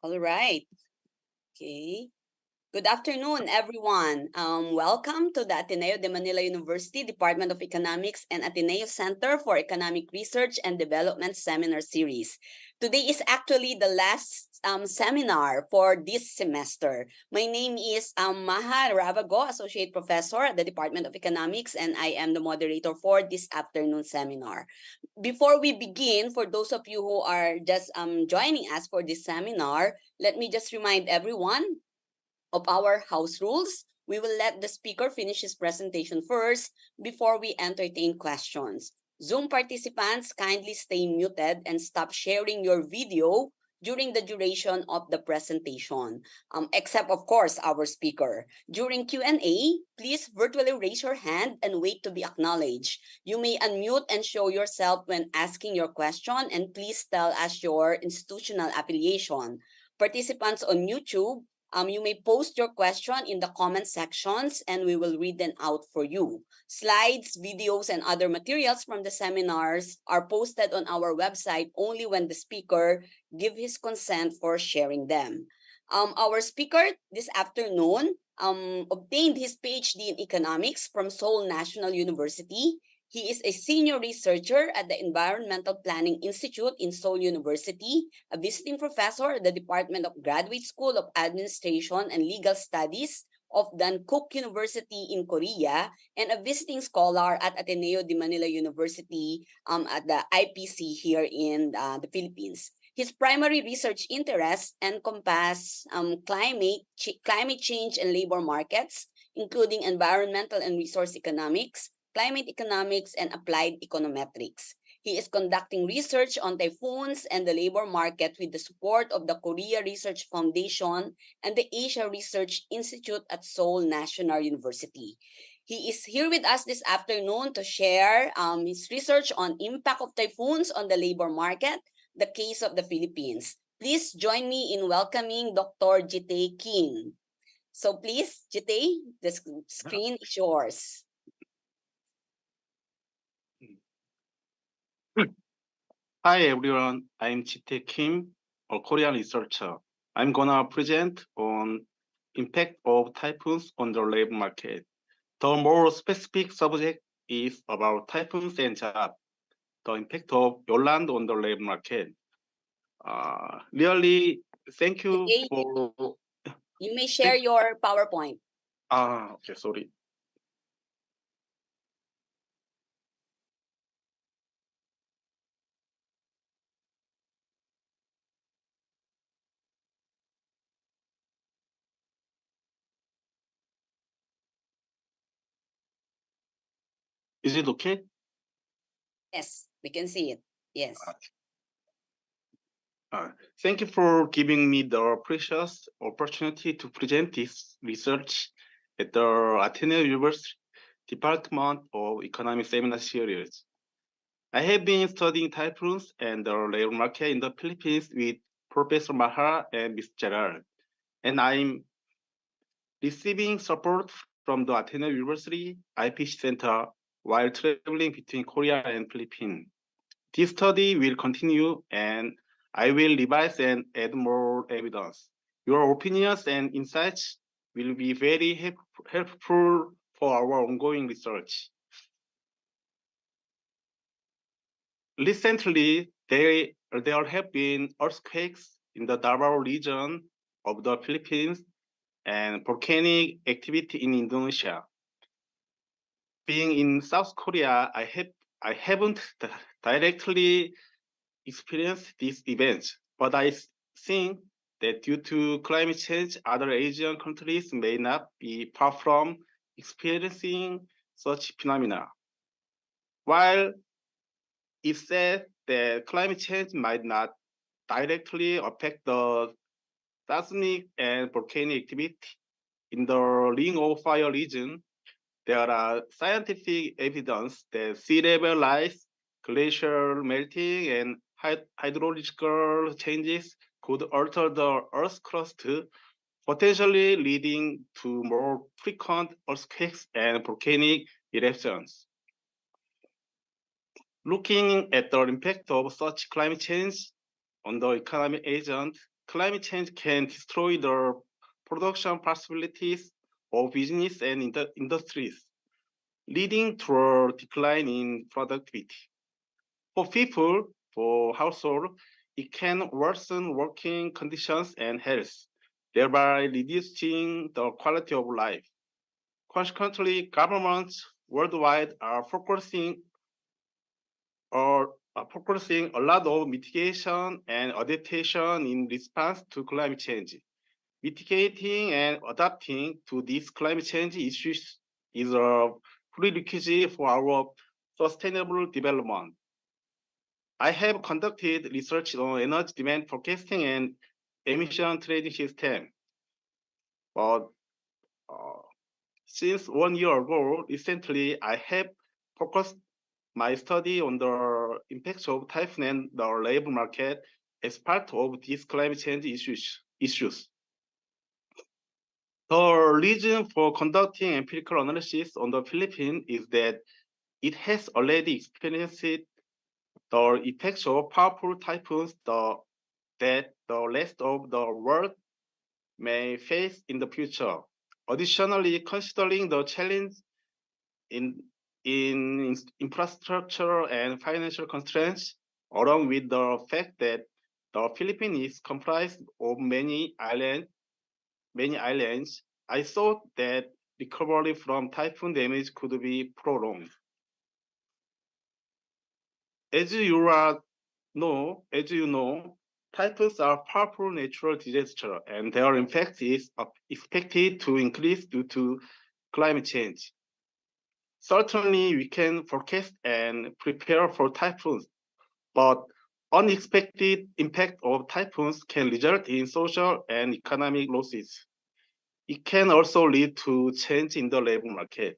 All right. Okay. Good afternoon, everyone. Welcome to the Ateneo de Manila University Department of Economics and Ateneo Center for Economic Research and Development Seminar Series. Today is actually the last seminar for this semester. My name is Maha Ravago, Associate Professor at the Department of Economics, and I am the moderator for this afternoon seminar. Before we begin, for those of you who are just joining us for this seminar, let me just remind everyone of our house rules. We will let the speaker finish his presentation first before we entertain questions. Zoom participants, kindly stay muted and stop sharing your video during the duration of the presentation, except of course our speaker. During Q&A, please virtually raise your hand and wait to be acknowledged. You may unmute and show yourself when asking your question, and please tell us your institutional affiliation. Participants on YouTube, you may post your question in the comment sections and we will read them out for you. Slides, videos, and other materials from the seminars are posted on our website only when the speaker gives his consent for sharing them. Our speaker this afternoon obtained his PhD in economics from Seoul National University. He is a senior researcher at the Environmental Planning Institute in Seoul University, a visiting professor at the Department of Graduate School of Administration and Legal Studies of Dankook University in Korea, and a visiting scholar at Ateneo de Manila University at the IPC here in the Philippines. His primary research interests encompass climate change and labor markets, including environmental and resource economics, climate economics, and applied econometrics. He is conducting research on typhoons and the labor market with the support of the Korea Research Foundation and the Asia Research Institute at Seoul National University. He is here with us this afternoon to share his research on impact of typhoons on the labor market, the case of the Philippines. Please join me in welcoming Dr. Jitae Kim. So please, Jitae, the screen is yours. Hi everyone, I'm Jitae Kim, a Korean researcher. I'm gonna present on impact of typhoons on the labor market. The more specific subject is about typhoons and jobs, the impact of your land on the labor market. Really, thank you for... You may share your PowerPoint. Okay, sorry. Is it okay? Yes, we can see it. Yes. Thank you for giving me the precious opportunity to present this research at the Ateneo University Department of Economic Seminar Series. I have been studying typhoons and the labor market in the Philippines with Professor Maha and Ms. Gerard, and I'm receiving support from the Ateneo University IPC Center while traveling between Korea and Philippines. This study will continue and I will revise and add more evidence. Your opinions and insights will be very helpful for our ongoing research. Recently, there have been earthquakes in the Davao region of the Philippines and volcanic activity in Indonesia. Being in South Korea, I haven't directly experienced these events, but I think that due to climate change, other Asian countries may not be far from experiencing such phenomena. While it's said that climate change might not directly affect the seismic and volcanic activity in the Ring of Fire region, there are scientific evidence that sea level rise, glacier melting, and hydrological changes could alter the Earth's crust, potentially leading to more frequent earthquakes and volcanic eruptions. Looking at the impact of such climate change on the economic agent, climate change can destroy the production possibilities of business and industries, leading to a decline in productivity. For people, for households, it can worsen working conditions and health, thereby reducing the quality of life. Consequently, governments worldwide are focusing a lot of mitigation and adaptation in response to climate change. Mitigating and adapting to these climate change issues is a prerequisite for our sustainable development. I have conducted research on energy demand forecasting and emission trading system. But uh, since 1 year ago, recently, I have focused my study on the impacts of typhoon and the labor market as part of these climate change issues. The reason for conducting empirical analysis on the Philippines is that it has already experienced the effects of powerful typhoons that the rest of the world may face in the future. Additionally, considering the challenge in, in infrastructure and financial constraints, along with the fact that the Philippines is comprised of many islands, I thought that recovery from typhoon damage could be prolonged. As you know, typhoons are powerful natural disasters, and their impact is expected to increase due to climate change. Certainly, we can forecast and prepare for typhoons, but unexpected impact of typhoons can result in social and economic losses. It can also lead to change in the labor market.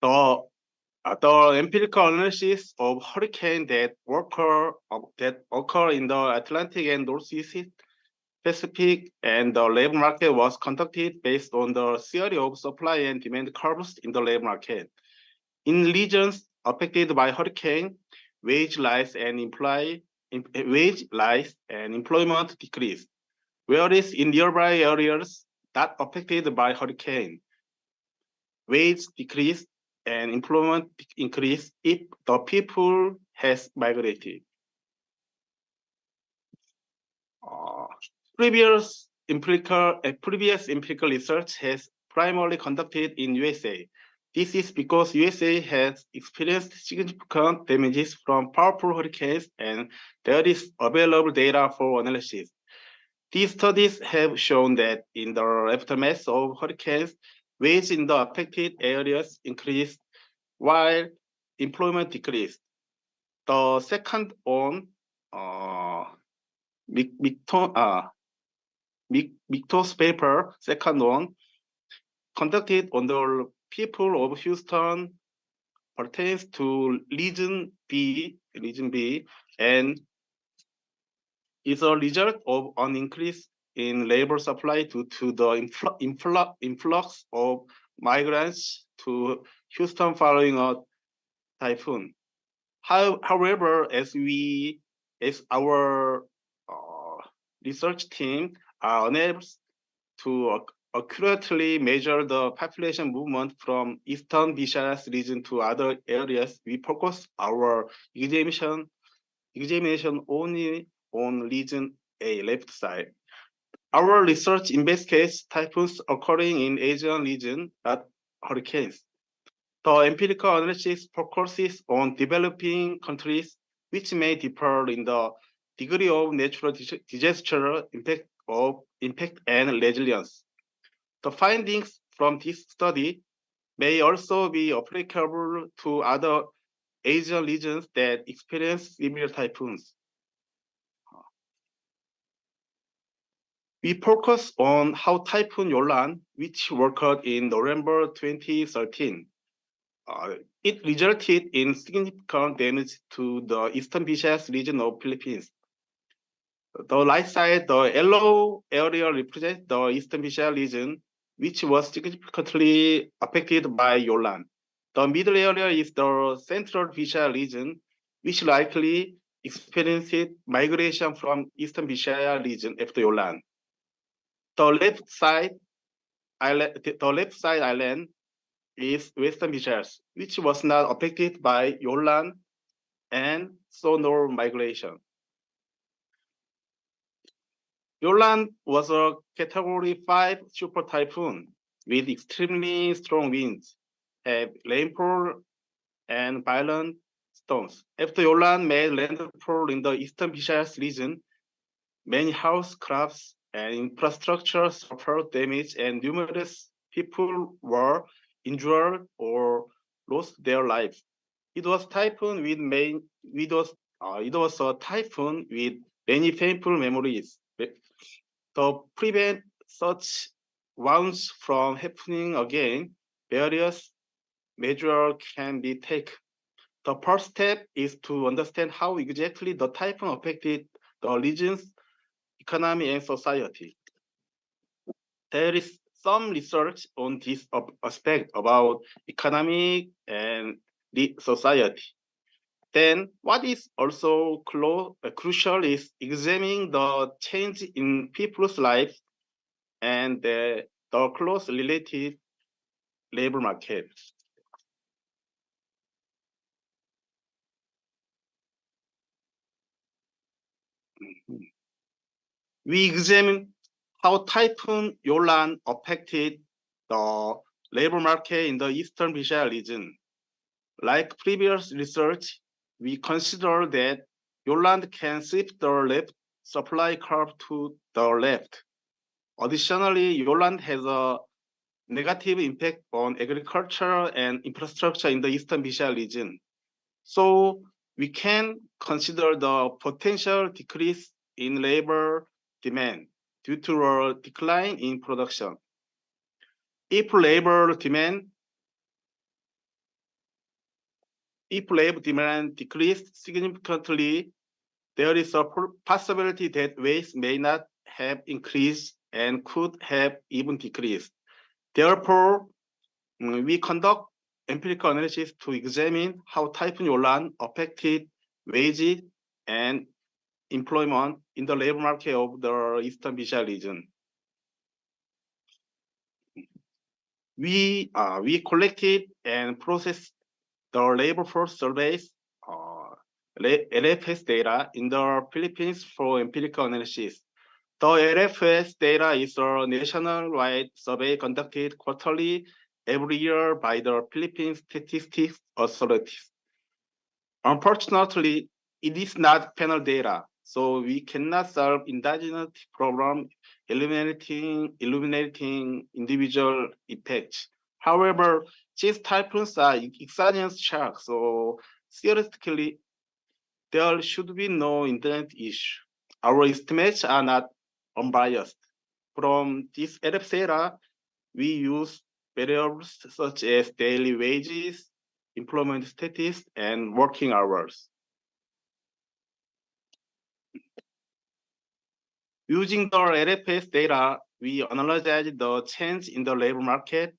The, the empirical analysis of hurricanes that occur in the Atlantic and Northeast Pacific and the labor market was conducted based on the theory of supply and demand curves in the labor market. In regions affected by hurricane, wage rise and employment decreased, whereas in nearby areas not affected by hurricane, wage decreased and employment increased if the people has migrated. Uh, previous empirical research has primarily conducted in USA. This is because USA has experienced significant damages from powerful hurricanes and there is available data for analysis. These studies have shown that in the aftermath of hurricanes, Wages in the affected areas increased while employment decreased. The second on Micto's paper, second one, conducted on the people of Houston, pertains to region B, and is a result of an increase in labor supply due to the influx of migrants to Houston following a typhoon. However, as our research team are unable to accurately measure the population movement from Eastern Visayas region to other areas, we focus our examination only on region A, left side. Our research investigates typhoons occurring in Asian region, not hurricanes. The empirical analysis focuses on developing countries, which may differ in the degree of natural disaster impact and resilience. The findings from this study may also be applicable to other Asian regions that experience similar typhoons. We focus on how Typhoon Yolan, which occurred in November 2013, it resulted in significant damage to the Eastern Visayas region of Philippines. The right side, the yellow area represents the Eastern Visayas region, which was significantly affected by Yolan. The middle area is the Central Visayas region, which likely experienced migration from Eastern Visayas region after Yolan. The left side island is Western Visayas, which was not affected by Yolan and saw no migration. Yolan was a Category 5 super typhoon with extremely strong winds, heavy rainfall, and violent storms. After Yolan made landfall in the Eastern Visayas region, many house, crops, and infrastructure suffered damage, and numerous people were injured or lost their lives. It was a typhoon with many painful memories. To prevent such wounds from happening again, various measures can be taken. The first step is to understand how exactly the typhoon affected the region's economy and society. There is some research on this aspect about economy and the society. Then what is also crucial is examining the change in people's lives and the close related labor market. We examine how Typhoon Yolan affected the labor market in the Eastern Visayas region. Like previous research, we consider that Yolan can shift the left supply curve to the left. Additionally, Yolan has a negative impact on agriculture and infrastructure in the Eastern Visayas region. So we can consider the potential decrease in labor demand due to a decline in production. If labor demand decreased significantly, there is a possibility that waste may not have increased and could have even decreased. Therefore, we conduct empirical analysis to examine how Typhoon Yolan affected wages and employment in the labor market of the Eastern Visayas region. We collected and processed the labor force surveys, LFS data in the Philippines for empirical analysis. The LFS data is a nationwide survey conducted quarterly every year by the Philippine Statistics Authority. Unfortunately, it is not panel data. So we cannot solve endogenous problem eliminating individual effects. However, these typhoons are exogenous shocks, so theoretically there should be no internet issue. Our estimates are not unbiased. From this data, we use variables such as daily wages, employment status, and working hours. Using the LFS data, we analyze the change in the labor market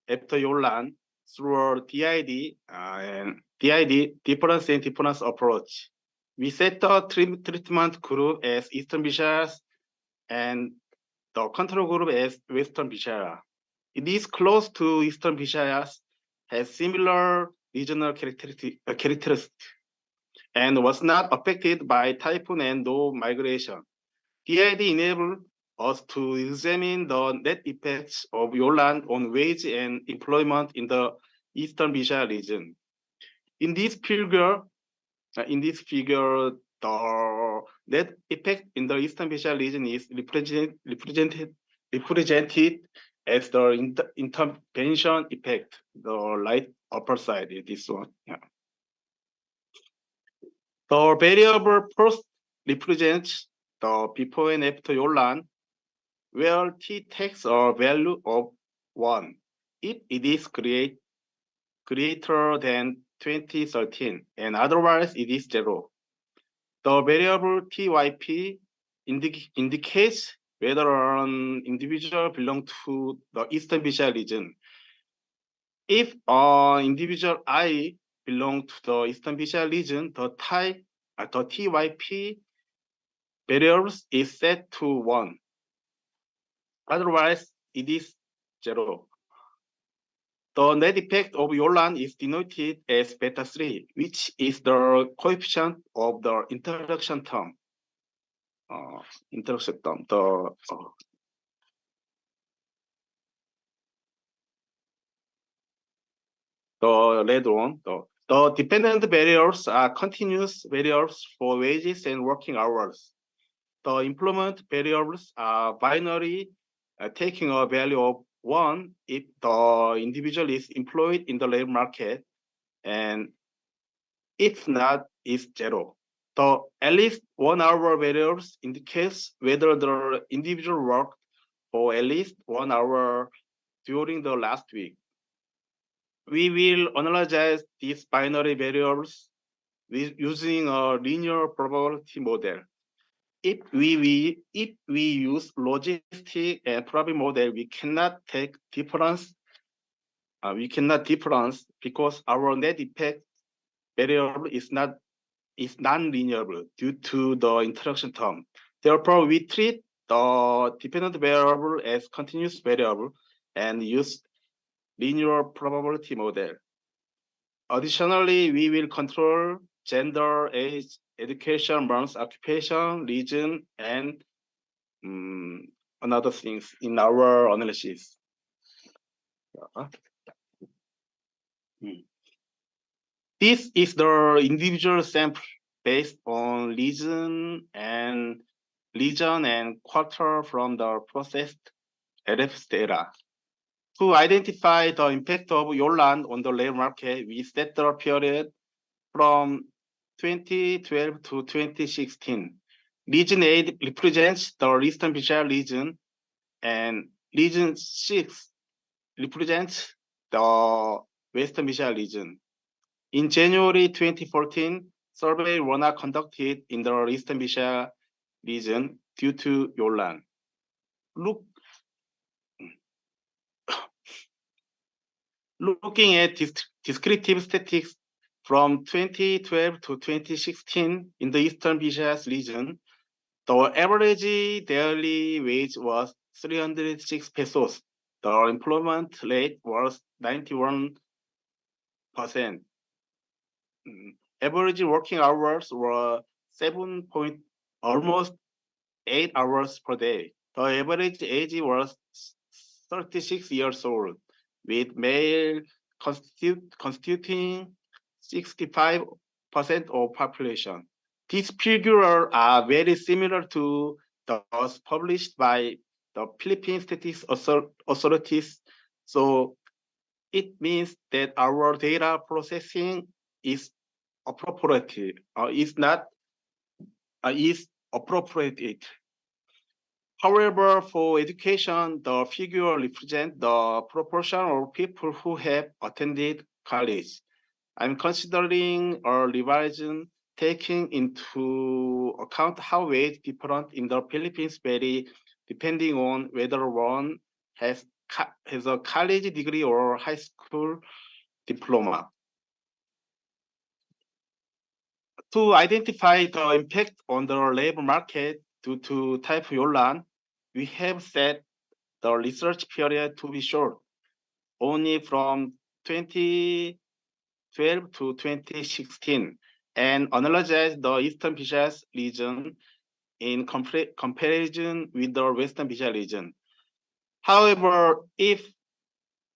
after Yolan through DID and DID difference and difference approach. We set the treatment group as Eastern Visayas and the control group as Western Visayas. It is close to Eastern Visayas, has similar regional characteristics, and was not affected by typhoon and no migration. DID enabled us to examine the net effects of Yolan on wage and employment in the Eastern Visayas region. In this figure, the net effect in the Eastern Visayas region is represented as the intervention effect, the right upper side is this one. Yeah. The variable first represents the before and after Yolan, where t takes a value of 1 if it is greater than 2013, and otherwise it is 0. The variable typ indicates whether an individual belongs to the Eastern Visayas region. If an individual I belongs to the Eastern Visayas region, the typ variables is set to 1. Otherwise, it is 0. The net effect of Yolan is denoted as beta 3, which is the coefficient of the introduction term. The red one. The dependent variables are continuous variables for wages and working hours. The employment variables are binary, taking a value of 1 if the individual is employed in the labor market, and if not, is 0. The at least 1 hour variables indicates whether the individual worked for at least 1 hour during the last week. We will analyze these binary variables using a linear probability model. If we use logistic and probability model, we cannot take difference. We cannot difference because our net effect variable is non-linear due to the interaction term. Therefore, we treat the dependent variable as continuous variable and use linear probability model. Additionally, we will control gender, age, education, months, occupation, region, and another things in our analysis. This is the individual sample based on region and quarter from the processed LF data. To identify the impact of Yolan on the labor market, we set the period from 2012 to 2016. Region 8 represents the Eastern Visayas region, and Region 6 represents the Western Visayas region. In January 2014, survey were not conducted in the Eastern Visayas region due to Yolan. Looking at descriptive statistics from 2012 to 2016 in the Eastern Visayas region, the average daily wage was 306 pesos. The employment rate was 91%. Average working hours were almost 8 hours per day. The average age was 36 years old, with male constituting 65% of population. These figures are very similar to those published by the Philippine Statistics Authorities. So it means that our data processing is appropriate, is appropriate. However, for education, the figure represents the proportion of people who have attended college. I'm considering a revision taking into account how wage different in the Philippines vary depending on whether one has a college degree or high school diploma. To identify the impact on the labor market due to Typhoon Haiyan, we have set the research period to be short, only from 2012 to 2016, and analyze the Eastern Visayas region in comparison with the Western Visayas region. However, if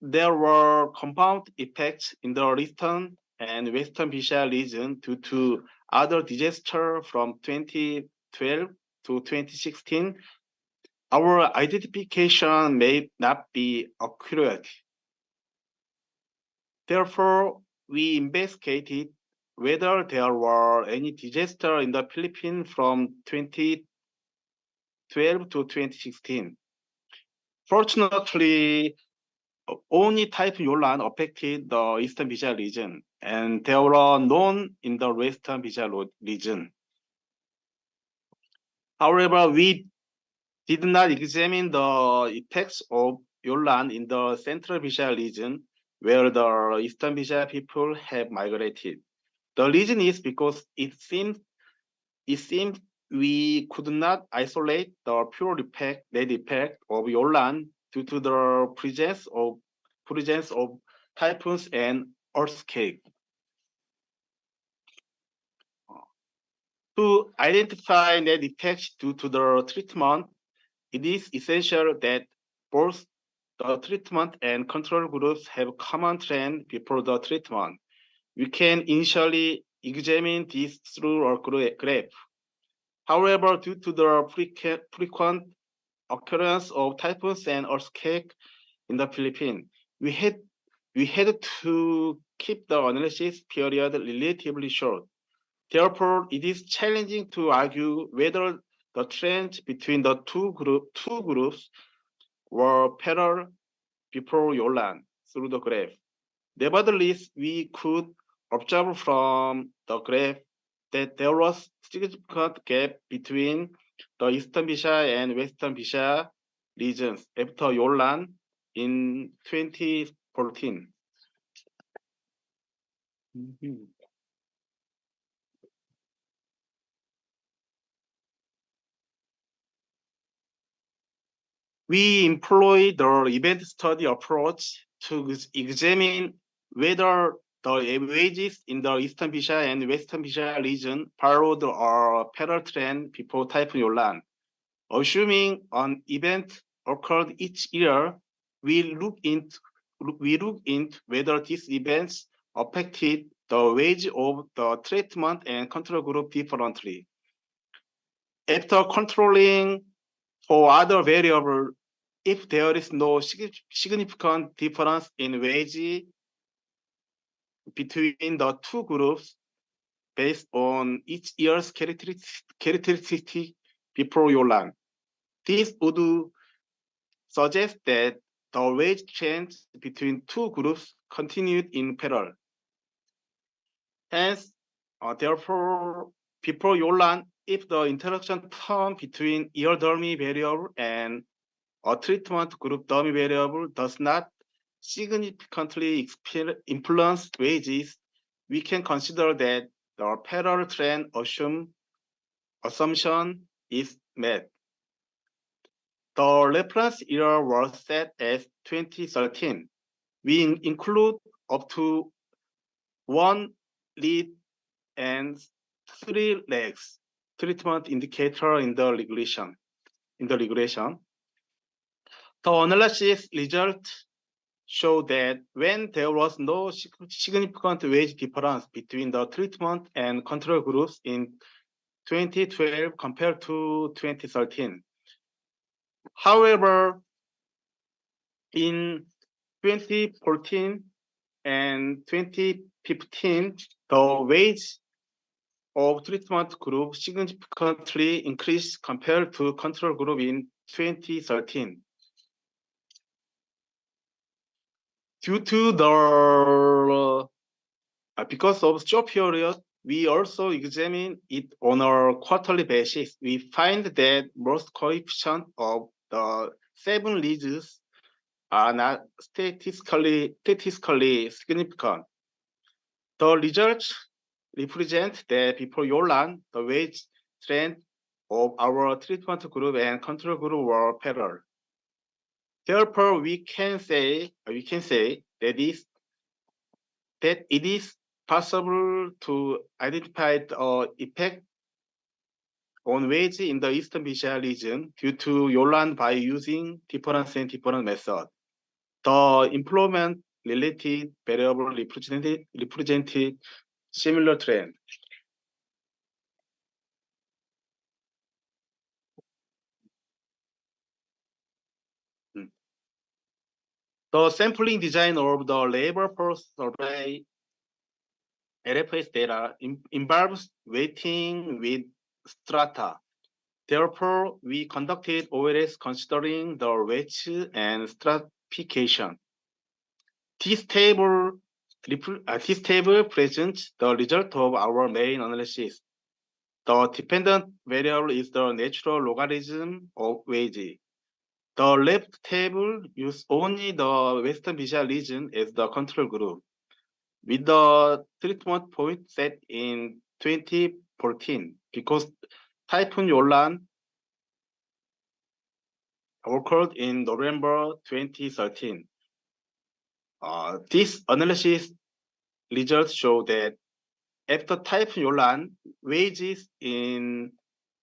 there were compound effects in the Eastern and Western Visayas region due to other disasters from 2012 to 2016, our identification may not be accurate. Therefore, we investigated whether there were any disasters in the Philippines from 2012 to 2016. Fortunately, only Typhoon Haiyan affected the Eastern Visayas region, and there were none in the Western Visayas region. However, we did not examine the effects of Haiyan in the Central Visayas region, where the Eastern Visayas people have migrated. The reason is because it seems we could not isolate the pure net effect of Haiyan due to the presence of typhoons and earthquakes. To identify net effects due to the treatment, it is essential that both the treatment and control groups have common trend before the treatment. We can initially examine this through a graph. However, due to the frequent occurrence of typhoons and earthquakes in the Philippines, we had to keep the analysis period relatively short. Therefore, it is challenging to argue whether the trends between the two groups were parallel before Haiyan through the graph. Nevertheless, we could observe from the graph that there was significant gap between the Eastern Visayas and Western Visayas regions after Haiyan in 2014. We employ the event study approach to examine whether the wages in the Eastern Visayas and Western Visayas region followed a parallel trend before Typhoon Haiyan. Assuming an event occurred each year, we look into whether these events affected the wage of the treatment and control group differently. After controlling for other variables, if there is no significant difference in wage between the two groups based on each year's characteristic before Haiyan, this would suggest that the wage change between two groups continued in parallel. Hence, therefore, before Haiyan, if the interaction term between year dummy variable and a treatment group dummy variable does not significantly influence wages, we can consider that the parallel trend assumption is met. The reference year was set as 2013. We include up to one lead and three legs treatment indicator in the regression. The analysis results show that when there was no significant wage difference between the treatment and control groups in 2012 compared to 2013. However, in 2014 and 2015, the wage of treatment group significantly increased compared to control group in 2013. Due to the because of short period, we also examine it on a quarterly basis. We find that most coefficient of the 7 regions are not statistically significant. The results represent that before Yolan, the wage trend of our treatment group and control group were parallel. Therefore, we can say that it is possible to identify the effect on wage in the Eastern Asia region due to Yolan by using difference and difference method. The employment-related variable represented similar trend. The sampling design of the labor force survey LFS data involves weighting with strata. Therefore, we conducted OLS considering the weights and stratification. This table presents the result of our main analysis. The dependent variable is the natural logarithm of wage. The left table uses only the Western Asia region as the control group. With the treatment point set in 2014, because Typhoon Haiyan occurred in November 2013. This analysis results show that after Typhoon Haiyan, wages in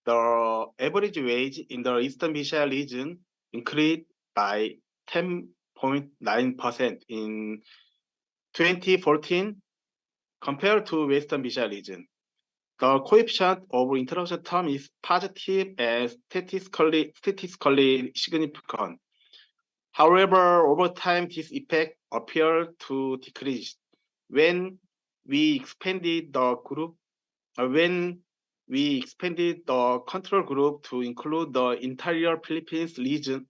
the average wage in the Eastern Asia region increased by 10.9% in 2014 compared to Western Asia region. The coefficient of introduction term is positive and statistically significant. However, over time, this effect appeared to decrease when we expanded the group, control group to include the entire Philippines region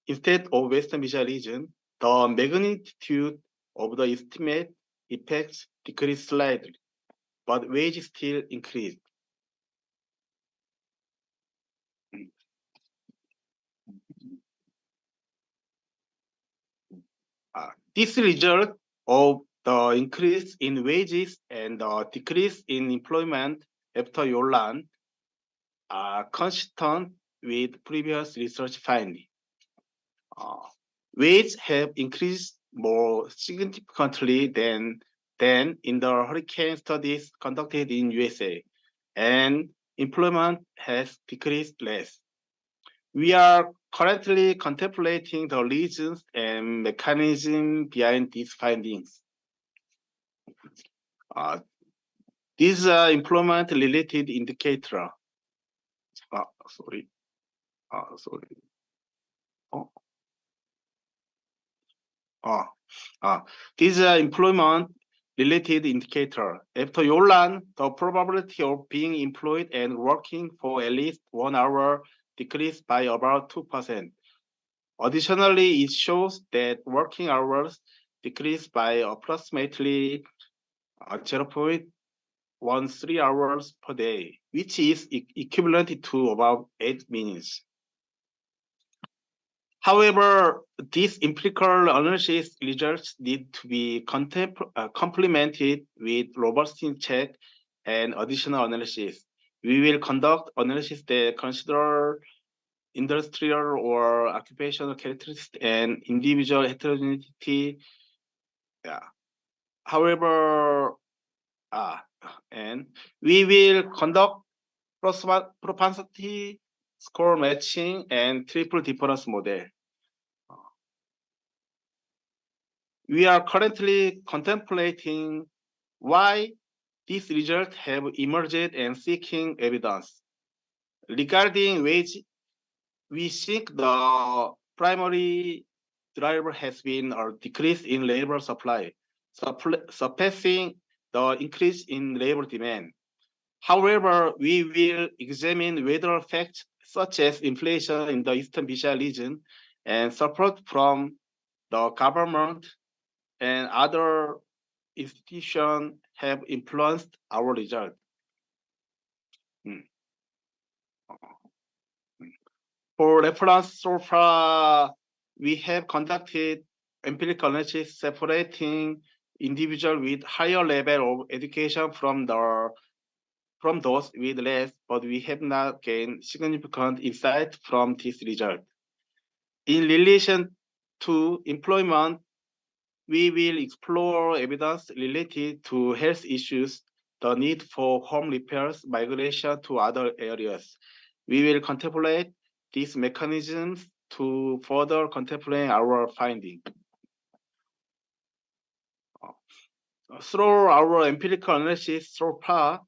instead of Western Asia region. The magnitude of the estimate effects decreased slightly, but wage still increased. This result of the increase in wages and the decrease in employment after Yolan are consistent with previous research findings. Wages have increased more significantly than in the hurricane studies conducted in USA, and employment has decreased less. We are currently contemplating the reasons and mechanism behind these findings. These are employment-related indicator. These are employment-related indicator. After Yolan, the probability of being employed and working for at least 1 hour decreased by about 2%. Additionally, it shows that working hours decreased by approximately 0.13 hours per day, which is equivalent to about 8 minutes. However, these empirical analysis results need to be complemented with robustness check and additional analysis. We will conduct analysis that consider industrial or occupational characteristics and individual heterogeneity. However, and we will conduct propensity score matching and triple difference model. We are currently contemplating why These results have emerged and seeking evidence. Regarding wage, we think the primary driver has been a decrease in labor supply, surpassing the increase in labor demand. However, we will examine whether facts such as inflation in the Eastern Asia region and support from the government and other institutions have influenced our result. For reference, so far, we have conducted empirical analysis separating individuals with higher level of education from those with less, but we have not gained significant insight from this result. In relation to employment, we will explore evidence related to health issues, the need for home repairs, migration to other areas. We will contemplate these mechanisms to further contemplate our finding. Through our empirical analysis so far,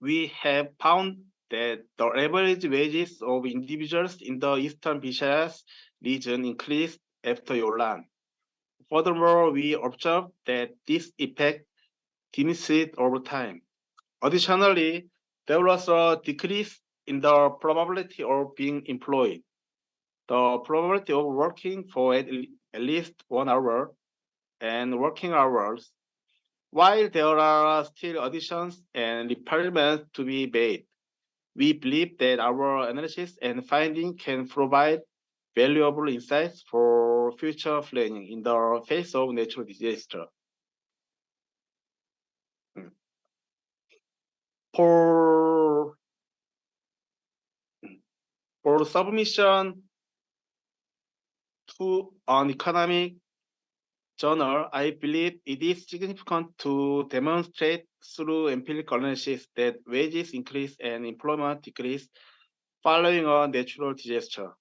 we have found that the average wages of individuals in the Eastern Visayas region increased after Yolan. Furthermore, we observed that this effect diminished over time. Additionally, there was a decrease in the probability of being employed. The probability of working for at least 1 hour and working hours, while there are still additions and requirements to be made. We believe that our analysis and finding can provide valuable insights for future planning in the face of natural disaster. For submission to an economic journal, I believe it is significant to demonstrate through empirical analysis that wages increase and employment decrease following a natural disaster.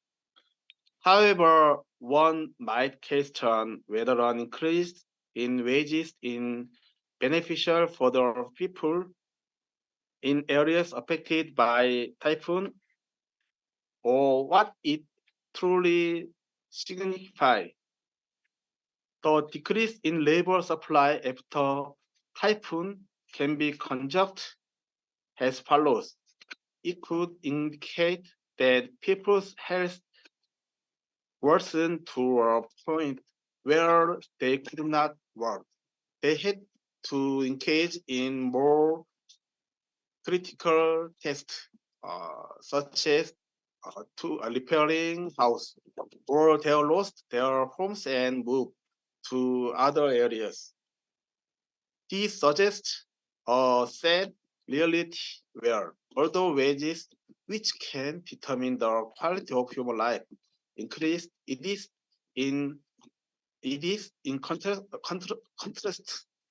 However, one might question whether an increase in wages is beneficial for the people in areas affected by typhoon, or what it truly signifies. The decrease in labor supply after typhoon can be conjuncted as follows. It could indicate that people's health worsened to a point where they could not work. They had to engage in more critical tasks, such as to repairing house, or they lost their homes and moved to other areas. This suggests a sad reality where although wages, which can determine the quality of human life, increased, it is in contrast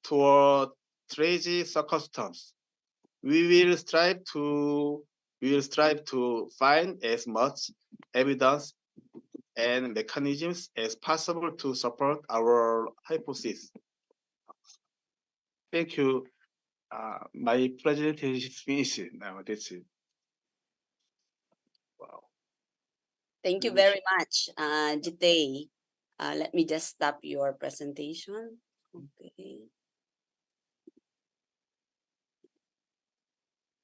to a tragic circumstance. We will strive to find as much evidence and mechanisms as possible to support our hypothesis. Thank you. My presentation is finished now. That's it. Wow. Thank you very much, Jitay. Let me just stop your presentation. Okay.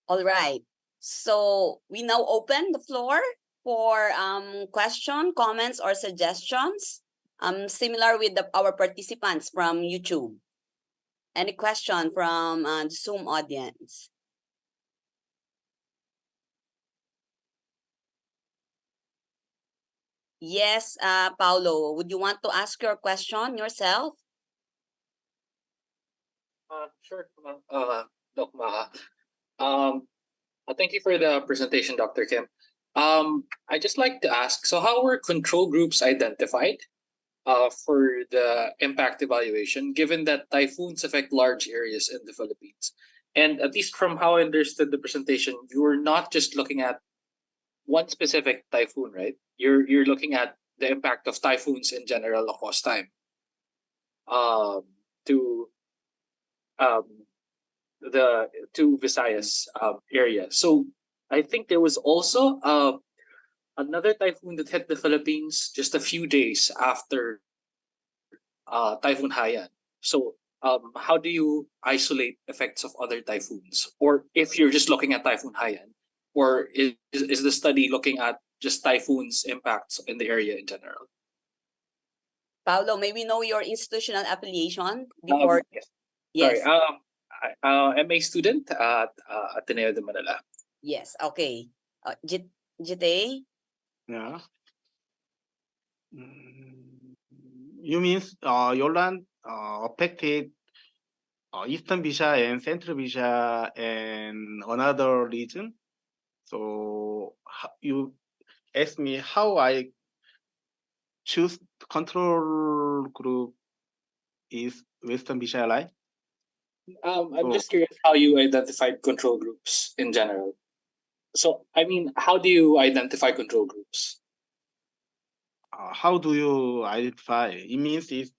All right. So we now open the floor for question, comments, or suggestions. Similar with our participants from YouTube. Any question from the Zoom audience? Yes, Paulo, would you want to ask your question yourself? Sure, Doc Maha. Thank you for the presentation, Dr. Kim. I just like to ask, so how were control groups identified for the impact evaluation, given that typhoons affect large areas in the Philippines? And at least from how I understood the presentation, you were not just looking at one specific typhoon, right? You're looking at the impact of typhoons in general across time. To the two Visayas area. So I think there was also another typhoon that hit the Philippines just a few days after Typhoon Haiyan. So how do you isolate effects of other typhoons, or if you're just looking at Typhoon Haiyan, or is the study looking at just typhoons impacts in the area in general? Paulo, may we know your institutional affiliation before? Yes. Sorry. Yes. I'm a student at Ateneo de Manila. Yes. Okay. Jite? Yeah. You means Yolan affected Eastern Bisha and Central Bisha and another region. So you asked me how I choose control group is Western Bisha, right? I'm So just curious how you identified control groups in general. So, I mean, how do you identify control groups? how do you identify? It means is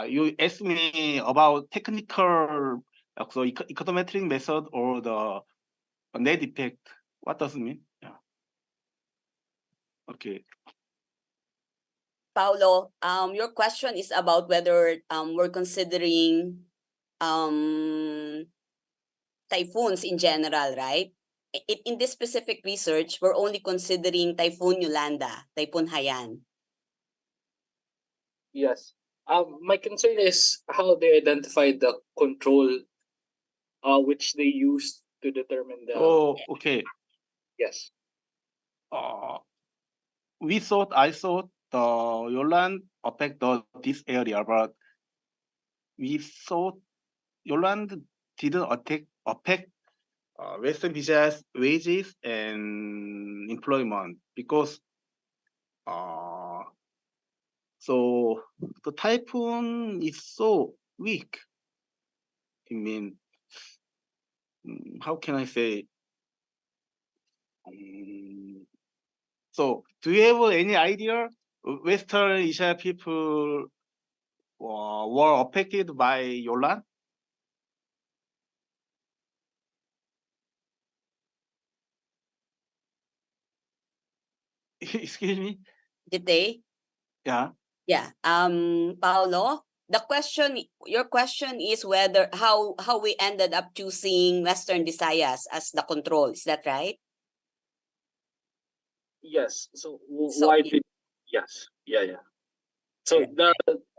you asked me about technical so econometric method or the net effect. What does it mean? Yeah. Okay. Paulo, your question is about whether we're considering typhoons in general, right? In this specific research, we're only considering Typhoon Yolanda, Typhoon Haiyan. Yes. My concern is how they identified the control which they used to determine the. Oh, okay. Yes. I thought the Yolan affect this area, but we thought Yolan didn't affect Western visas wages and employment because so the typhoon is so weak. I mean, how can I say? So, do you have any idea? Western Asia people were affected by Yolan? Excuse me? Jite? Yeah. Yeah. Paulo, your question is whether how we ended up choosing Western Visayas as the control. Is that right? Yes. So So why did? Yes. Yeah. So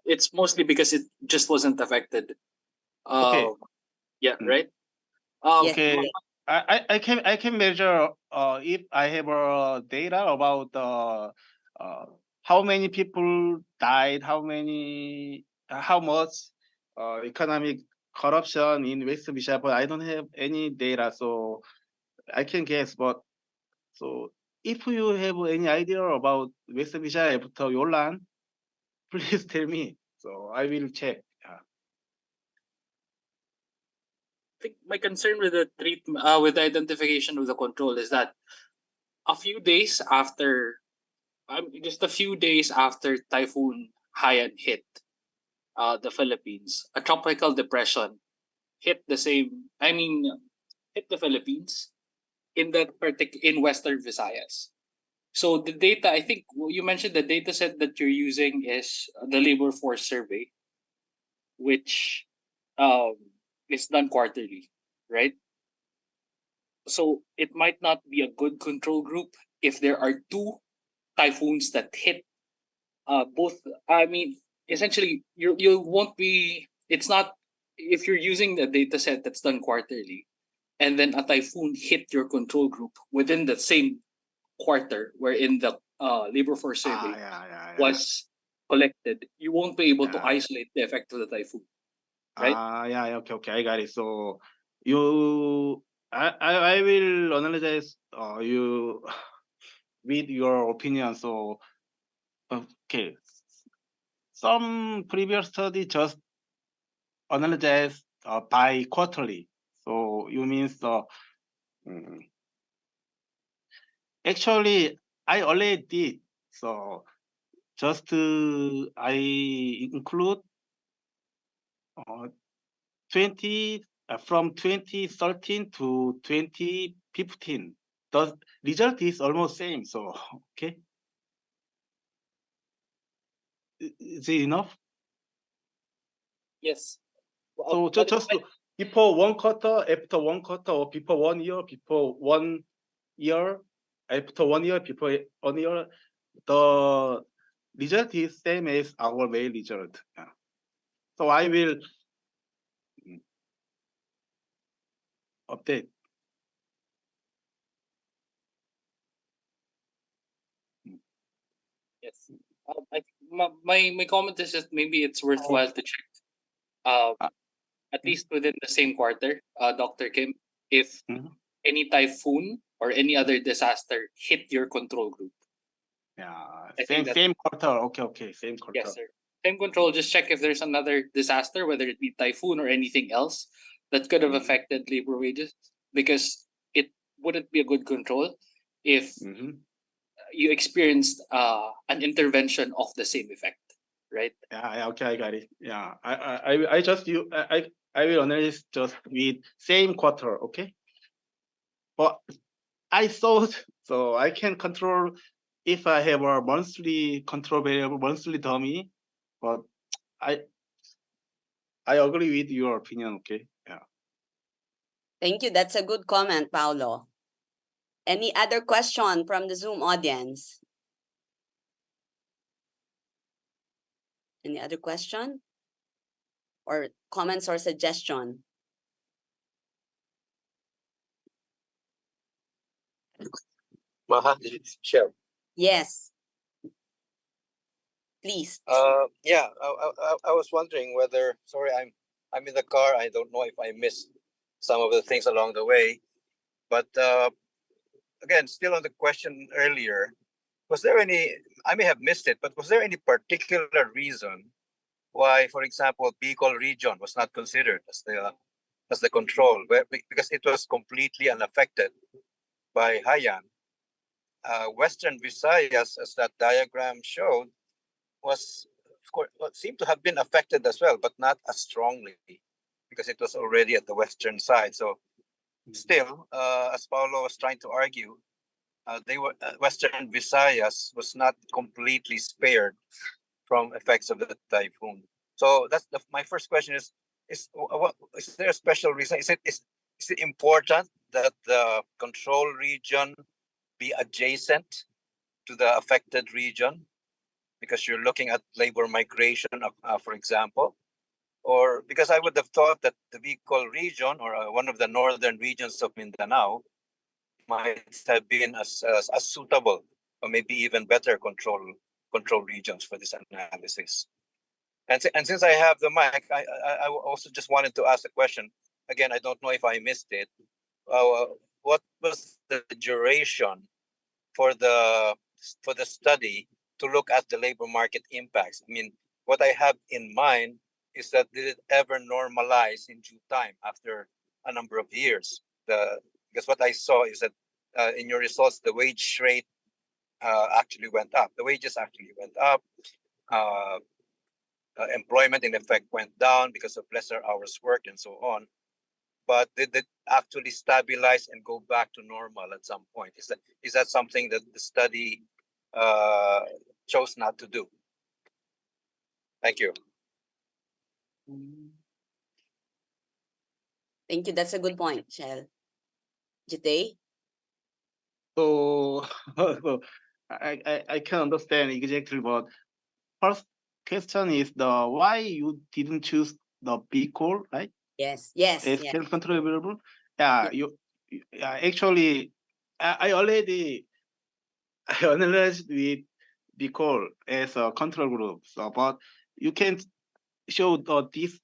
it's mostly because it just wasn't affected. Okay. Yeah. Mm. Right. yes, Okay. I can measure if I have data about how many people died, how much economic corruption in West Asia, but I don't have any data, so I can guess. But so if you have any idea about West Asia after Yolan, please tell me. So I will check. Yeah. I think my concern with the with the identification of the control is that a few days after, just a few days after Typhoon Haiyan hit the Philippines, a tropical depression hit the same. I mean, hit the Philippines in in Western Visayas. So the data, I think you mentioned the data set that you're using is the labor force survey, which um, is done quarterly, right? So it might not be a good control group if there are two typhoons that hit both. I mean, essentially, you won't be. It's not if you're using the data set that's done quarterly, and then a typhoon hit your control group within the same quarter wherein the labor force survey Yeah. was collected. You won't be able to Yeah. isolate the effect of the typhoon, right? Yeah, okay, I got it. So you, I will analyze you with your opinion. So okay, some previous study just analyze by quarterly. So you means mm, actually I already did. So just I include uh, 20 from 2013 to 2015. The result is almost same. So okay, is it enough? Yes. So just before one quarter, after one quarter, or before 1 year, before 1 year, after 1 year, before 1 year, the result is same as our main result. Yeah. So I will update. Yes. My comment is that maybe it's worthwhile to check. Uh, Uh, at least within the same quarter, Dr. Kim, if Mhm. any typhoon or any other disaster hit your control group. Yeah, I think same quarter. Okay, same quarter. Yes, sir. Same control. Just check if there's another disaster, whether it be typhoon or anything else that could have Mhm. affected labor wages, because it wouldn't be a good control if Mhm. you experienced an intervention of the same effect, right? Yeah, okay, I got it. Yeah, I just I will analyze just with same quarter, okay? But I thought so I can control if I have a monthly control variable, monthly dummy. But I I agree with your opinion, okay? Yeah. Thank you. That's a good comment, Paolo. Any other question from the Zoom audience? Any other question? Or comments or suggestion? Maha, this is Shell. Yes. Please. Yeah, I was wondering whether. Sorry, I'm in the car. I don't know if I missed some of the things along the way. But again, still on the question earlier, was there any? I may have missed it, but was there any particular reason why, for example, Bicol region was not considered as the control, because it was completely unaffected by Haiyan. Western Visayas, as that diagram showed, was of course seemed to have been affected as well, but not as strongly because it was already at the western side. So still, as Paulo was trying to argue, they were Western Visayas was not completely spared from effects of the typhoon. So that's my first question is there a special reason? Is it important that the control region be adjacent to the affected region because you're looking at labor migration, for example? Or because I would have thought that the Bicol region or one of the northern regions of Mindanao might have been as suitable or maybe even better control regions for this analysis. And since I have the mic, I also just wanted to ask a question. Again, I don't know if I missed it. What was the duration for the study to look at the labor market impacts? I mean, what I have in mind is that did it ever normalize in due time after a number of years? Because what I saw is that in your results, the wage rate actually went up. The wages actually went up. Uh, Employment in effect went down because of lesser hours worked and so on. But did it actually stabilize and go back to normal at some point? Is that something that the study uh, chose not to do? Thank you. Thank you. That's a good point, Shell. Jite? So, so I can understand exactly, but first question is the why you didn't choose the B core, right? Yes. Yes. As Yes. self-control variable. Yeah, Yeah. actually I already I analyzed with B core as a control group. So, but you can show this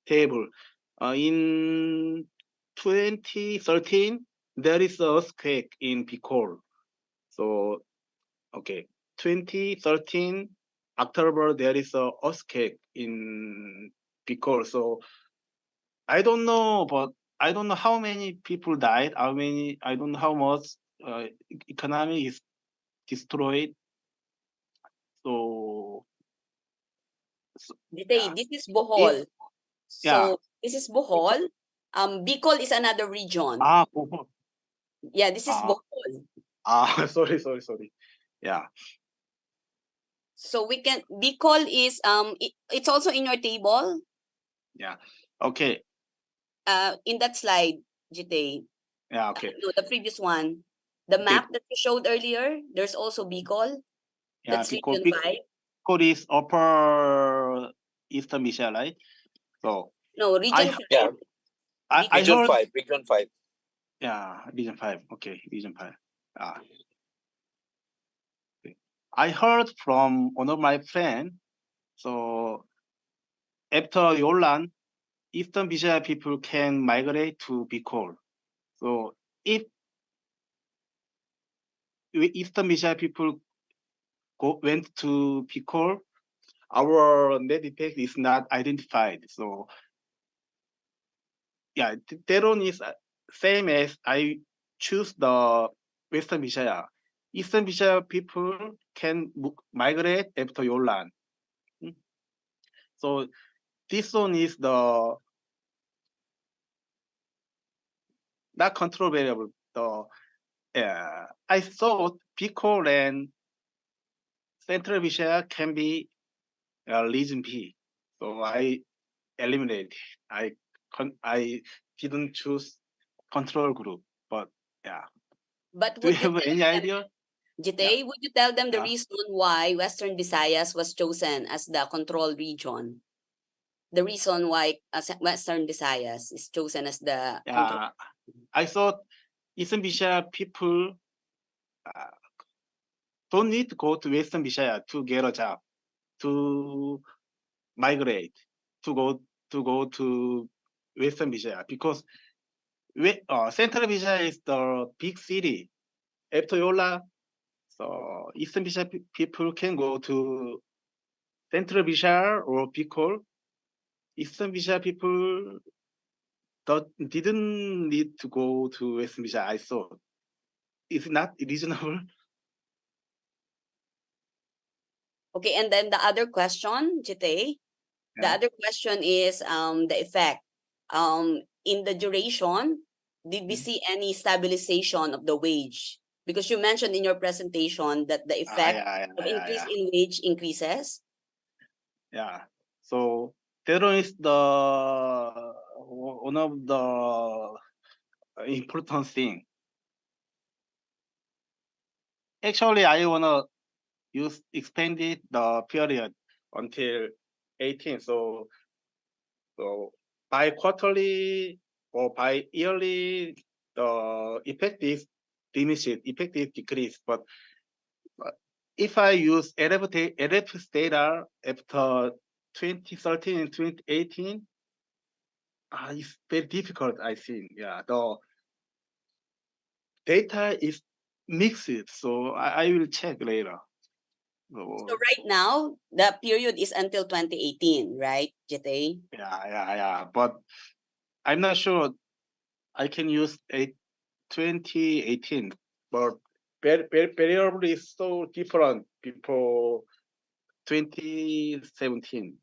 table. In 2013, there is a earthquake in Bicol. So, okay, 2013 October, there is a earthquake in Bicol. So I don't know, but I don't know how many people died. I don't know how much economy is destroyed. So, Jite, yeah, this is if Bohol. So this is Bohol. Bicol is another region. Bohol. Yeah, this is Ah. Bohol. Sorry. Yeah. So we can Bicol is it's also in your table. Yeah. Okay. In that slide, Jite. Yeah. Okay. No, the previous one. The Okay. map that you showed earlier, there's also Bicol. Yeah. That's Because region 5. Bicol is upper Eastern Asia, right? So No, region 5. Yeah, I region heard. 5, region 5. Yeah, region 5. Okay, region 5. Okay. I heard from one of my friends. So after Yolan, Eastern Asia people can migrate to Bicol. So if Eastern Asia people went to Bicol, our net effect is not identified. So yeah, that one is same as I choose the Western Visaya. Eastern Visaya people can migrate after Yolan. So this one is the not control variable. I thought Bicol and Central Visaya can be region P. So I eliminated. I didn't choose control group, but yeah. But Do you would you have any tell them, idea? Jite, would you tell them the Yeah. reason why Western Visayas was chosen as the control region? The reason why Western Visayas is chosen as the control. Yeah, I thought Eastern Visaya people don't need to go to Western Visaya to get a job, to migrate, to go to Western Visaya because Central Visaya is the big city. After Yola, so Eastern Visaya people can go to Central Visaya or Bicol. Eastern Visaya people didn't need to go to Western Visaya. I thought it's not reasonable. Okay, and then the other question, Jite, the Yeah. other question is the effect. In the duration, did we see any stabilization of the wage? Because you mentioned in your presentation that the effect of increase Yeah. in wage increases. Yeah. So that one is the one of the important thing. Actually, I wanna use expanded the period until 18. So by quarterly or by yearly, the effect is diminished, effect is decreased. But if I use LF data after 2013 and 2018, it's very difficult, I think. Yeah, the data is mixed, so I will check later. So So, right now, the period is until 2018, right, Jite? yeah. But I'm not sure I can use 2018, but variable is so different before 2017.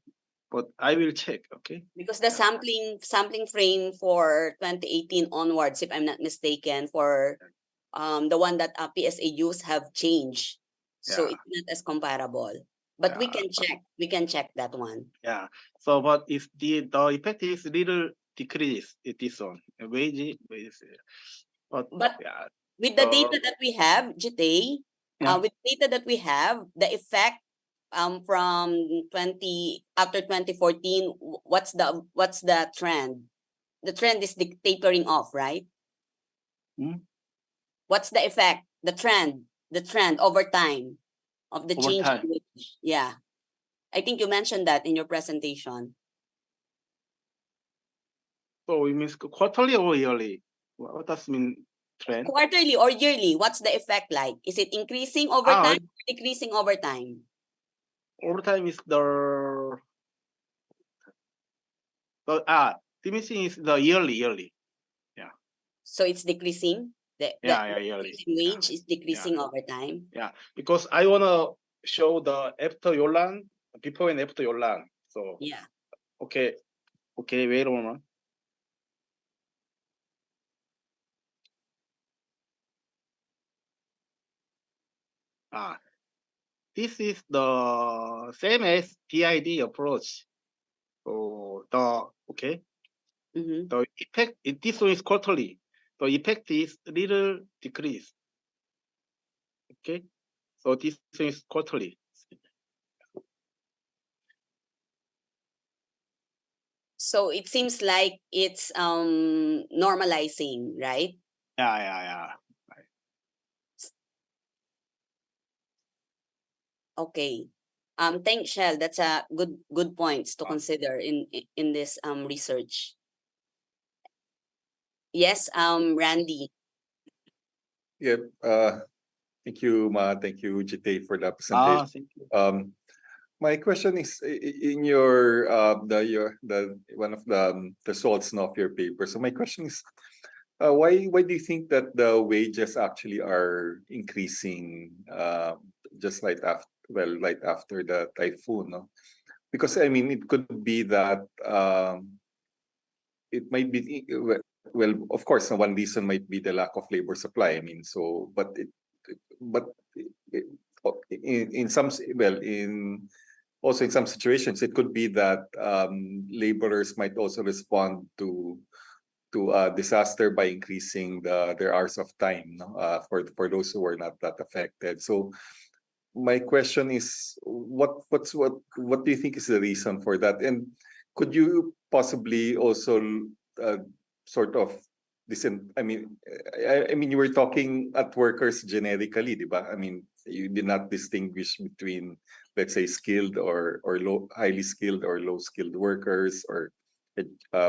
But I will check, okay? Because the Yeah. sampling frame for 2018 onwards, if I'm not mistaken, for the one that PSA use have changed. So Yeah. it's not as comparable. But we Yeah. can check. We can check that one. Yeah. So, but if the effect is little decrease, it is on wage, but But yeah, with the the data that we have, Jite, yeah. with data that we have, the effect from 20 after 2014, what's the trend? The trend is tapering off, right? What's the effect? The trend over time of the Over change time. in wage. Yeah. I think you mentioned that in your presentation. So it means quarterly or yearly? What does mean trend? Quarterly or yearly, what's the effect like? Is it increasing over time or decreasing over time? Over time is the diminishing is the yearly. Yeah. So it's decreasing. The Yearly. increase in wage is decreasing over time. Yeah, because I wanna show the after Yolan, before and after Yolan. So Yeah. okay, Okay, wait a moment. This is the same as DID approach. So Mhm. the effect, this one is quarterly. The effect is little decrease. Okay, so this one is quarterly. So it seems like it's normalizing, right? Yeah. Okay. Thanks, Shell. That's a good points to consider in this research. Yes, Randy. Yeah. Thank you, Ma. Thank you, Jite, for the presentation. Thank you. My question is in your the one of the results of your paper. So my question is, why do you think that the wages actually are increasing just right after the typhoon? No? Because I mean, it could be that it might be well, of course, one reason might be the lack of labor supply. I mean, so but it, in some well in also in some situations it could be that laborers might also respond to a disaster by increasing their hours of time, no? For those who are not that affected. So my question is, what do you think is the reason for that? And could you possibly also uh, sort of I mean, I mean, you were talking at workers generically, diba? I mean, you did not distinguish between, let's say, skilled or low, highly skilled or low skilled workers, or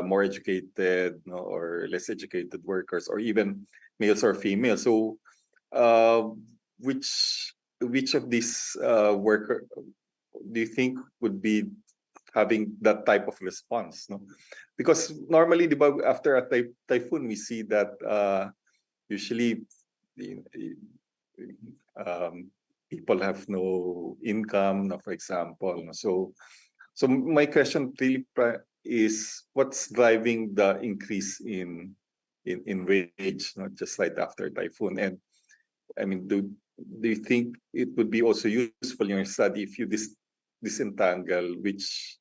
more educated, no, or less educated workers, or even males or females. So, uh, which which of these worker do you think would be having that type of response? No, because normally, after a typhoon, we see that usually the- um, people have no income, no, for example. No? So my question really is, what's driving the increase in wage, not just right after typhoon? And I mean, do you think it would be also useful in your study if you disentangle which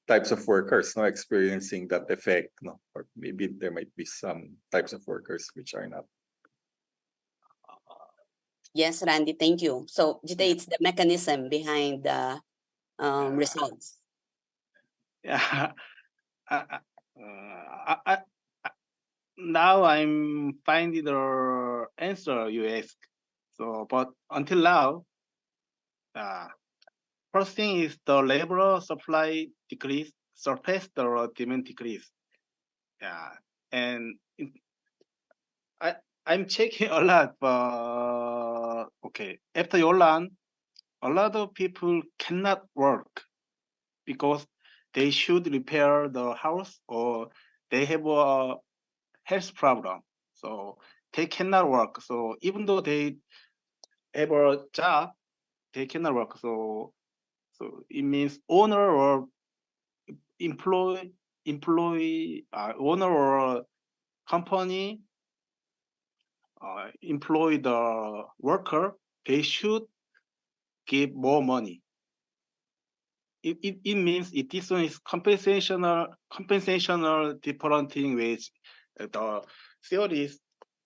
types of workers no experiencing that effect, no? Or maybe there might be some types of workers which are not. Yes, Randy, thank you. So, Jite, it's the mechanism behind the results. Yeah. I, I, now I'm finding the answer you ask. So, but until now, first thing is the labor supply decrease surpassed the demand decrease. Yeah, and I'm checking a lot, but okay. After Yolan, a lot of people cannot work because they should repair the house or they have a health problem. So they cannot work. So even though they have a job, they cannot work. So it means owner or owner or company employ the worker, they should give more money. It means this one is compensational differentiating wage. The theory is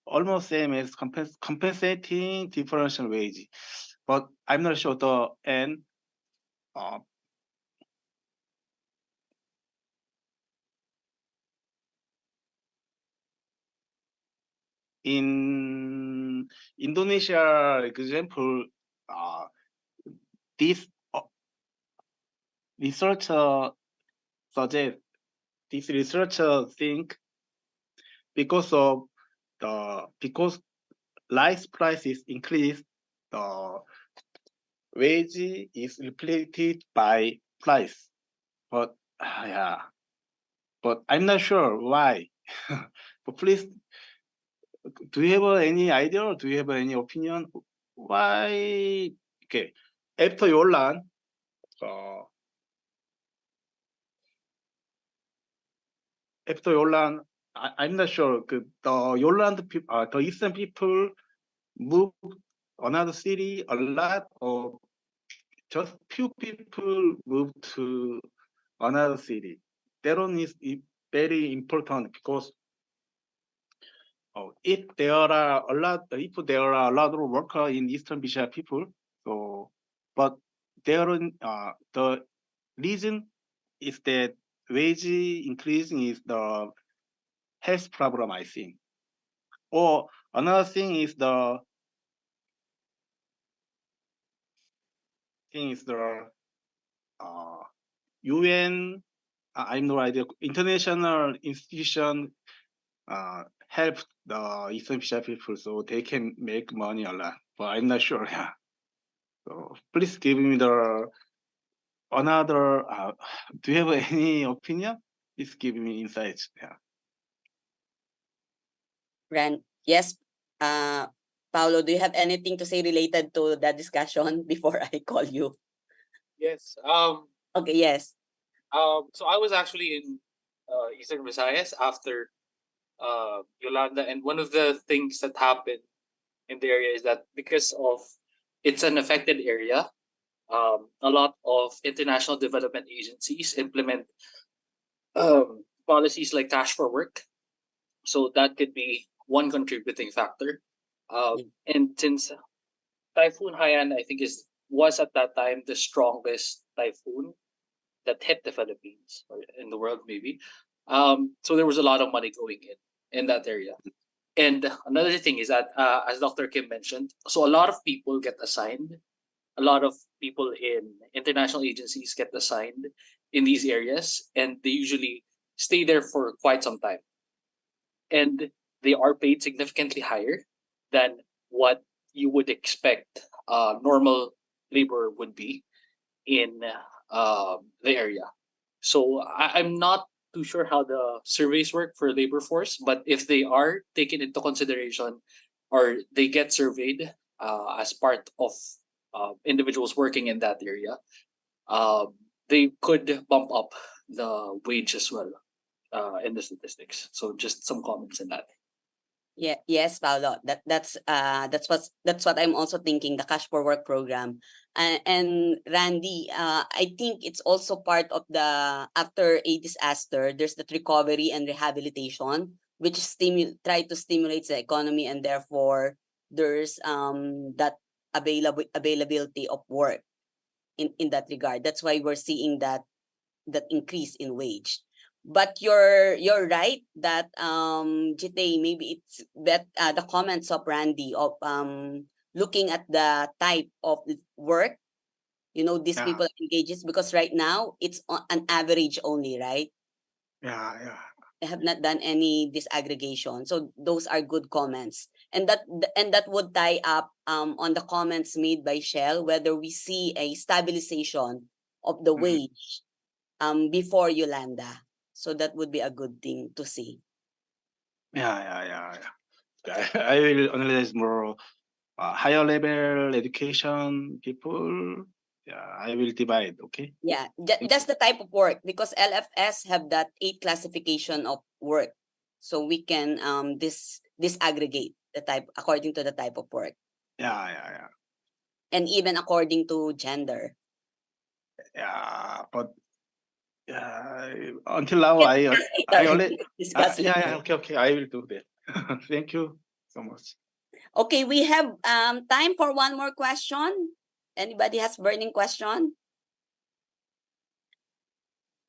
almost same as compensating differential wage, but I'm not sure the end. In Indonesia example, this researcher suggest this researcher think because rice prices increase, the wage is reflected by price. But yeah, but I'm not sure why. But please, do you have any idea or do you have any opinion why? Okay, after Yolan, uh, after Yolan, I'm not sure. The Yolan people, the Eastern people moved another city a lot, or just few people moved to another city. That one is very important because if there are a lot of workers in Eastern Asia people, so but the reason is that wage increasing is the health problem, I think. Or another thing is the UN. I have no idea. International institution help the Eastern Asia people so they can make money a lot. But I'm not sure. Yeah. So please give me the another. Do you have any opinion? Please give me insights. Yeah. Yes, Paolo, do you have anything to say related to that discussion before I call you? Yes. Okay, yes. So I was actually in Eastern Visayas after Yolanda, and one of the things that happened in the area is that because of it's an affected area, a lot of international development agencies implement policies like cash for work. So that could be one contributing factor. And since Typhoon Haiyan, I think was at that time the strongest typhoon that hit the Philippines or in the world, maybe. So there was a lot of money going in that area. And another thing is that, as Dr. Kim mentioned, so a lot of people get assigned. A lot of people in international agencies get assigned in these areas, and they usually stay there for quite some time. And they are paid significantly higher than what you would expect normal labor would be in the area. So I'm not too sure how the surveys work for labor force, but if they are taken into consideration or they get surveyed as part of individuals working in that area, they could bump up the wage as well in the statistics. So just some comments in that. Yeah, yes, Paolo. That's what I'm also thinking, the Cash for Work program. And Randy, I think it's also part of the after a disaster, there's that recovery and rehabilitation, which try to stimulate the economy, and therefore there's that availability of work in that regard. That's why we're seeing that increase in wage. But you're right that Jite, maybe it's that the comments of Randy of looking at the type of work, these Yeah. people engages, because right now it's an average only, right? Yeah. I have not done any disaggregation, so those are good comments, and that would tie up on the comments made by Shell, whether we see a stabilization of the Mhm. wage before Yolanda. So that would be a good thing to see. Yeah. I will analyze more higher level education people. Yeah, I will divide. Okay. Yeah, that's the type of work, because LFS have that 8 classification of work. So we can disaggregate the type according to the type of work, Yeah. and even according to gender. Yeah, but until now, I only Discuss later. yeah. Okay. I will do that. Thank you so much. Okay, we have time for one more question. Anybody has burning question?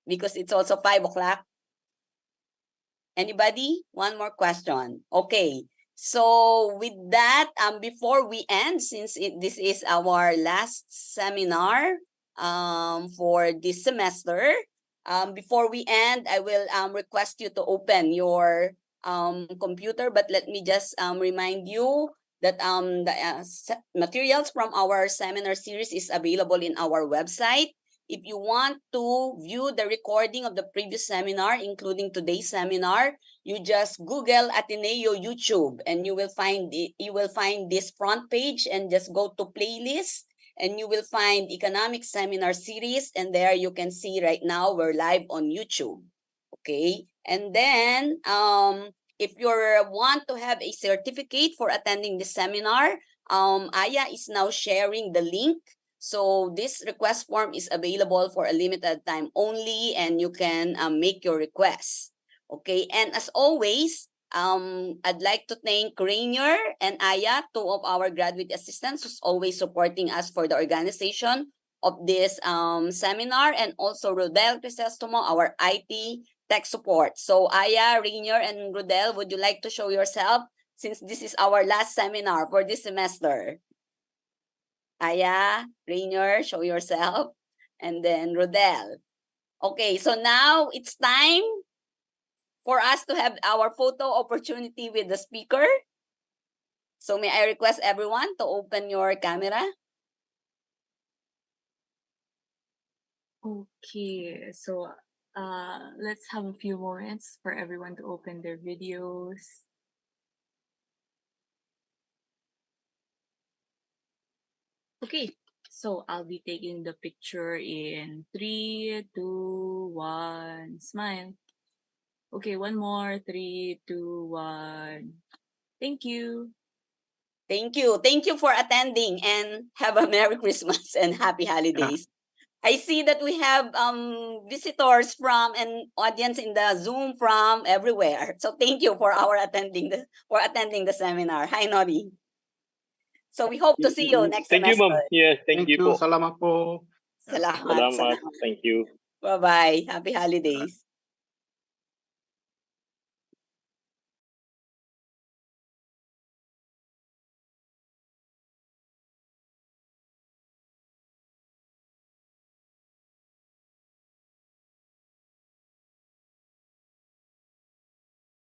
Because it's also 5 o'clock. Anybody? One more question. Okay. So with that, before we end, since this is our last seminar for this semester, before we end, I will request you to open your computer. But let me just remind you that the materials from our seminar series is available in our website. If you want to view the recording of the previous seminar, including today's seminar, you just Google Ateneo YouTube, and you will find this front page, and just go to playlist, and you will find economic seminar series, and there you can see right now we're live on YouTube. Okay, And then, if you want to have a certificate for attending this seminar, Aya is now sharing the link. So this request form is available for a limited time only, and you can make your request. Okay, and as always, I'd like to thank Rainier and Aya, two of our graduate assistants who's always supporting us for the organization of this seminar, and also Rodel Crisostomo, our IT tech support. So Aya, Rainier, and Rodel, would you like to show yourself since this is our last seminar for this semester? Aya, Rainier, show yourself. And then Rodel. Okay, so now it's time for us to have our photo opportunity with the speaker. So may I request everyone to open your camera? Okay, so let's have a few moments for everyone to open their videos. Okay, so I'll be taking the picture in 3, 2, 1, smile. Okay, one more, 3, 2, 1. Thank you. Thank you. Thank you for attending, and have a Merry Christmas and Happy Holidays. I see that we have visitors from an audience in the Zoom from everywhere. So thank you for attending the seminar. Hi, Nori. So we hope to see you next Thank you, semester. ma'am. Yes, thank you po. Salamat po. Salamat. Salamat. Salamat. Thank you. Bye-bye. Happy holidays.